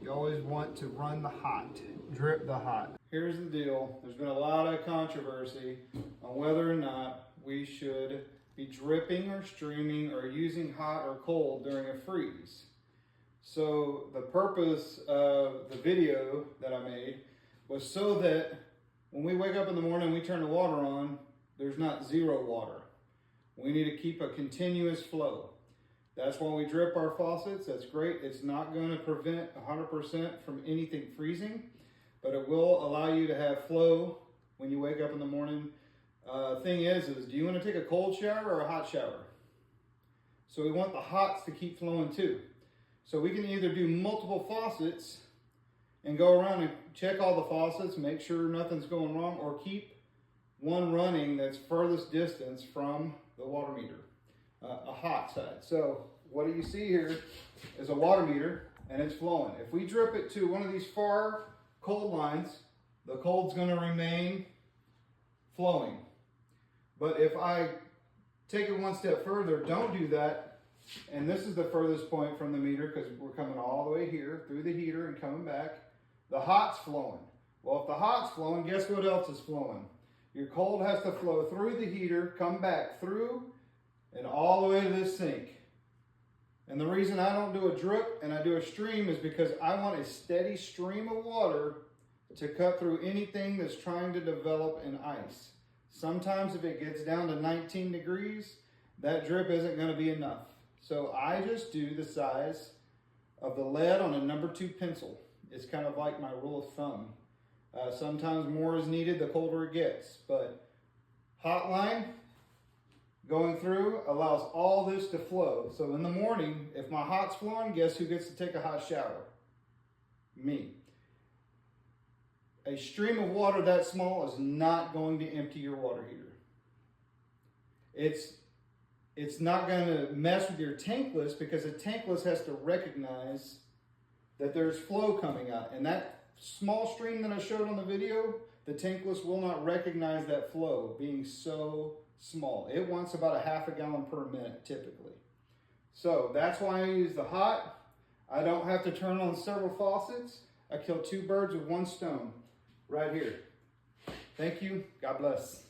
You always want to run the hot, drip the hot. Here's the deal. There's been a lot of controversy on whether or not we should be dripping or streaming or using hot or cold during a freeze. So the purpose of the video that I made was so that when we wake up in the morning and we turn the water on, there's not zero water. We need to keep a continuous flow. That's why we drip our faucets. That's great. It's not going to prevent 100% from anything freezing, but it will allow you to have flow when you wake up in the morning. Thing is do you want to take a cold shower or a hot shower? So we want the hots to keep flowing too. So we can either do multiple faucets and go around and check all the faucets, make sure nothing's going wrong, or keep one running that's furthest distance from the water meter, a hot side. So what do you see here is a water meter and it's flowing. If we drip it to one of these far cold lines, the cold's going to remain flowing. But if I take it one step further, don't do that, and this is the furthest point from the meter because we're coming all the way here through the heater and coming back, the hot's flowing. Well, if the hot's flowing, guess what else is flowing? Your cold has to flow through the heater, come back through, and all the way to this sink. And the reason I don't do a drip and I do a stream is because I want a steady stream of water to cut through anything that's trying to develop in ice. Sometimes if it gets down to 19 degrees, that drip isn't going to be enough. So I just do the size of the lead on a number 2 pencil. It's kind of like my rule of thumb. Sometimes more is needed the colder it gets, but hot line going through allows all this to flow. So in the morning, if my hot's flowing, guess who gets to take a hot shower? Me. A stream of water that small is not going to empty your water heater. It's not going to mess with your tankless because a tankless has to recognize that there's flow coming out. And that small stream that I showed on the video, the tankless will not recognize that flow being so small. It wants about a half a gallon per minute typically. So that's why I use the hot. I don't have to turn on several faucets. I kill 2 birds with 1 stone right here. Thank you. God bless.